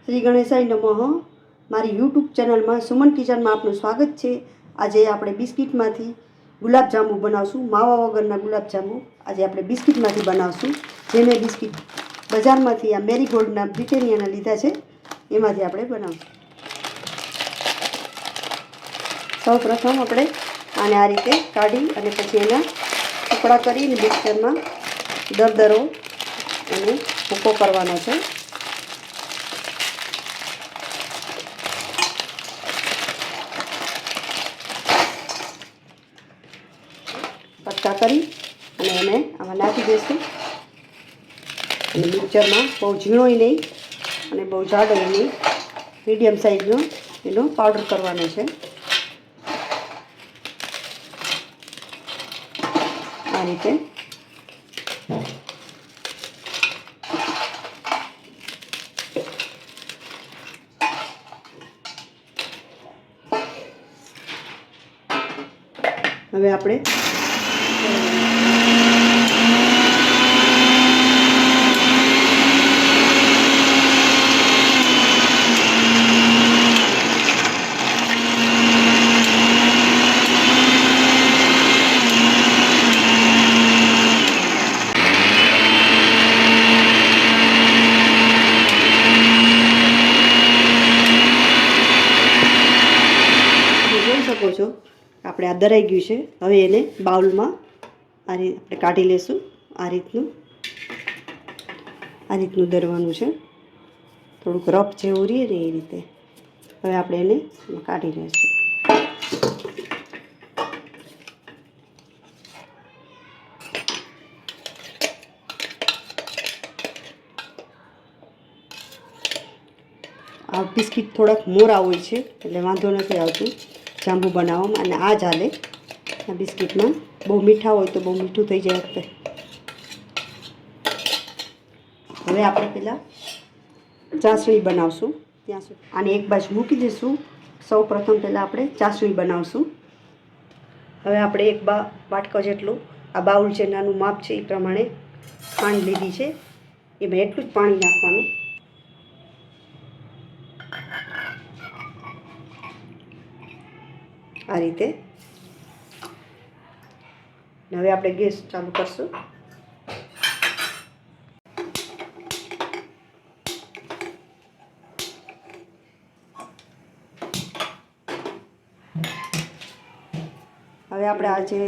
શ્રી ગણેશાય નમઃ। મારી યુટ્યુબ ચેનલમાં સુમન કિચનમાં આપનું સ્વાગત છે। આજે આપણે બિસ્કિટમાંથી ગુલાબજાંબુ બનાવશું, માવા વગરના ગુલાબજાંબુ। આજે આપણે બિસ્કિટમાંથી બનાવશું। જે મેં બિસ્કિટ બજારમાંથી આ મેરીગોલ્ડના બ્રિટાનિયાના લીધા છે, એમાંથી આપણે બનાવશું। સૌપ્રથમ આપણે આને આ રીતે કાઢી અને પછી એના ટુકડા કરીને મિક્સરમાં દરદરો અને ભૂકો કરવાનો છે। પટકા કરી અને એને આમાં નાખી દઈશું અને મિક્સરમાં બહુ ઝીણોય નહીં અને બહુ જાડોય નહીં, મીડિયમ સાઈઝનો એનો પાવડર કરવાનો છે। આ રીતે હવે આપણે જોઈ શકો છો આપણે આ દરાઈ ગયું છે। હવે એને બાઉલમાં આ રીતે આપણે કાઢી લેશું। આ રીતનું દરવાનું છે, થોડુંક રફ જેવું રહે ને એ રીતે। હવે આપણે એને કાઢી લઈશું। આ બિસ્કિટ થોડાક મોરા હોય છે એટલે વાંધો નથી આવતું જાંબુ બનાવવામાં, અને આ જ હાલે। આ બિસ્કિટમાં બહુ મીઠા હોય તો બહુ મીઠું થઈ જાય એટલે હવે આપણે પહેલાં ચાસણી બનાવશું। ત્યાં સુધી આને એક બાજુ મૂકી દઈશું। સૌ પ્રથમ પહેલાં આપણે ચાસણી બનાવશું। હવે આપણે એક વાટકો જેટલું, આ બાઉલ છે નાનું માપ છે એ પ્રમાણે ખાંડ લીધી છે, એમાં એટલું જ પાણી નાખવાનું। આ રીતે હવે આપણે ગેસ ચાલુ કરશું। હવે આપણે આ જે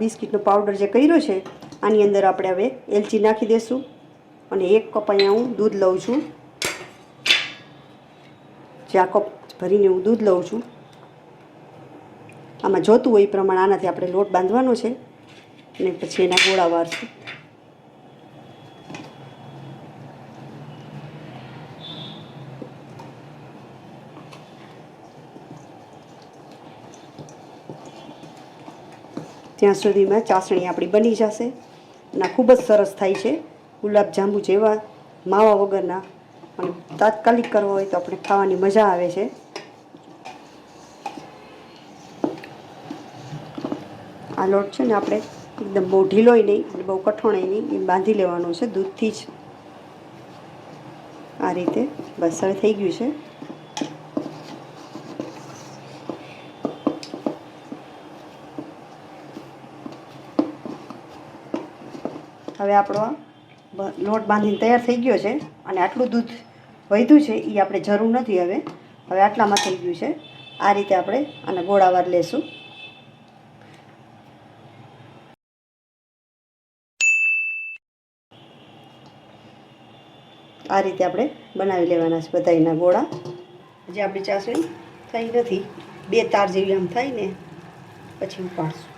બિસ્કિટનો પાવડર જે કર્યો છે આની અંદર આપણે હવે એલચી નાખી દઈશું અને 1 કપ અહીંયા હું દૂધ લઉં છું। જે આ કપ ભરીને હું દૂધ લઉં છું, આમાં જોતું હોય એ પ્રમાણે આનાથી આપણે લોટ બાંધવાનો છે અને પછી એના ગોળા વાળશું। ત્યાં સુધીમાં ચાસણી આપણી બની જશે અને ખૂબ જ સરસ થાય છે ગુલાબજાંબુ જેવા, માવા વગરના, અને તાત્કાલિક કરવા હોય તો આપણે ખાવાની મજા આવે છે। આ લોટ છે ને આપણે એકદમ બહુ ઢીલોય નહીં અને બહુ કઠોળાય નહીં, એ બાંધી લેવાનો છે દૂધથી જ। આ રીતે બસ હવે થઈ ગયું છે। હવે આપણો લોટ બાંધીને તૈયાર થઈ ગયો છે અને આટલું દૂધ વધ્યું છે એ આપણે જરૂર નથી। હવે આટલામાં થઈ ગયું છે। આ રીતે આપણે આના ગોળાવાર લેશું। આ રીતે આપણે બનાવી લેવાના છે બધા એના ગોળા। જે આપણી ચાસણી થઈ નથી, 2 તાર જેવી આમ થાય ને પછી ઉપાડશું।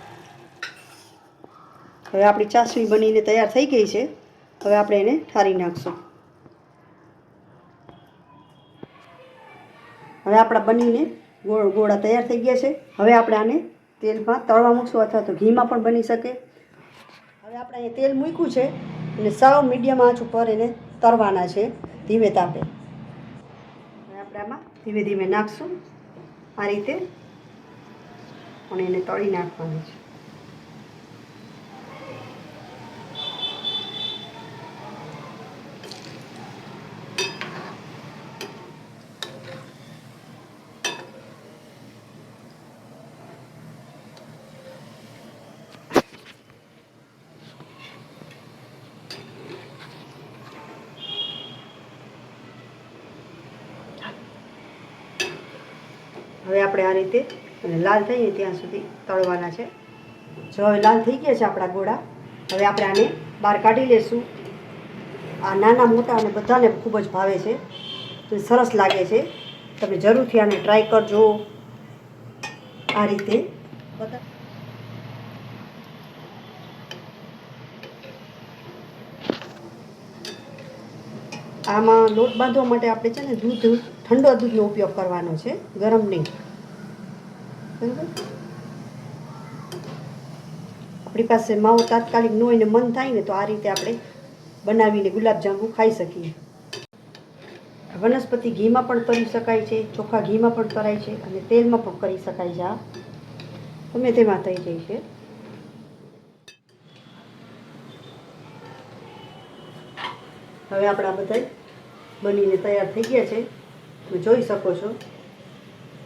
હવે આપણી ચાસણી બનીને તૈયાર થઈ ગઈ છે। હવે આપણે એને ઠારી નાખશું। હવે આપણા બનીને ગોળા તૈયાર થઈ ગયા છે। હવે આપણે આને તેલમાં તળવા મૂકશું અથવા તો ઘીમાં પણ બની શકે। હવે આપણે અહીંયા તેલ મૂક્યું છે અને સાવ મીડિયમ આંચ ઉપર એને તળવાના છે ધીમે તાપે। હવે આપણે આમાં ધીમે ધીમે નાખશું આ રીતે અને એને તળી નાખવાનું છે। હવે આપણે આ રીતે અને લાલ થઈએ ત્યાં સુધી તળવાના છે. જો હવે લાલ થઈ ગયા છે આપણા ગોળા. હવે આપણે આને બહાર કાઢી લઈશું. આ નાના મોટા અને બધાને ખૂબ જ ભાવે છે, તો સરસ લાગે છે. તમે જરૂરથી આને ટ્રાય કરજો આ રીતે. આમાં લોટ બાંધવા માટે આપણે છે ને ઠંડો દૂધનો ઉપયોગ કરવાનો છે, ગરમ નહીં. બરાબર. આપણી પાસે માવો તાત્કાલિક ન હોય ને મન થાય ને તો આ રીતે આપણે બનાવીને ગુલાબજાંબુ ખાઈ શકીએ. વનસ્પતિ ઘીમાં પણ તળી શકાય છે, ચોખ્ખા ઘીમાં પણ તળાય છે અને તેલમાં પણ કરી શકાય છે. આ ગમે તેમાં થઈ જાય છે. હવે આપણા બધા બનીને તૈયાર થઈ ગયા છે, તમે જોઈ શકો છો.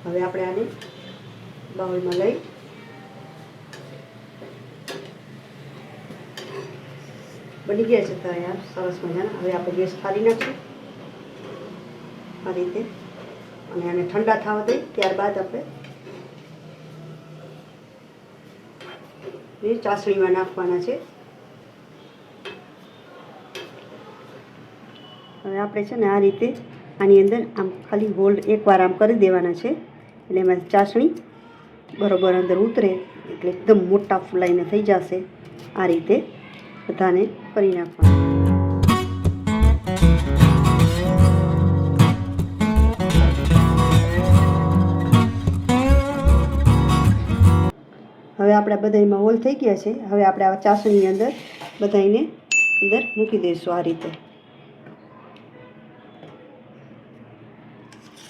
હવે આપણે આને બાઉલમાં લઈ બની ગયા છે તૈયાર સરસ મજાના. હવે આપણે ગેસ ઠારી નાખીશું આ રીતે અને આને ઠંડા થવા દઈ. ત્યારબાદ આપણે ચાસણીમાં નાખવાના છે. હવે આપણે છે ને આ રીતે આની અંદર આમ ખાલી ગોળ એકવાર આમ કરી દેવાના છે, એટલે એમાં ચાસણી બરોબર અંદર ઉતરે એટલે એકદમ મોટા ફૂલાઈને થઈ જશે. આ રીતે બધાને કરી નાખવાનું. હવે આપણા બધામાં હોલ થઈ ગયા છે. હવે આપણે આ ચાસણીની અંદર બધાને અંદર મૂકી દઈશું આ રીતે.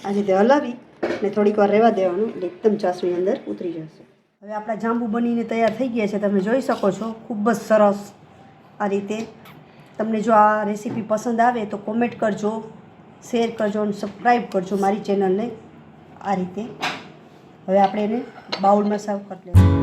આ રીતે હલાવી ને થોડીક વાર રહેવા દેવાનું એટલે એકદમ ચાસણી અંદર ઉતરી જશે. હવે આપણા જાંબુ બનીને તૈયાર થઈ ગયા છે, તમે જોઈ શકો છો. ખૂબ જ સરસ આ રીતે. તમને જો આ રેસીપી પસંદ આવે તો કોમેન્ટ કરજો, શેર કરજો અને સબસ્ક્રાઈબ કરજો મારી ચેનલને. આ રીતે હવે આપણે એને બાઉલમાં સર્વ કરી લઈશું.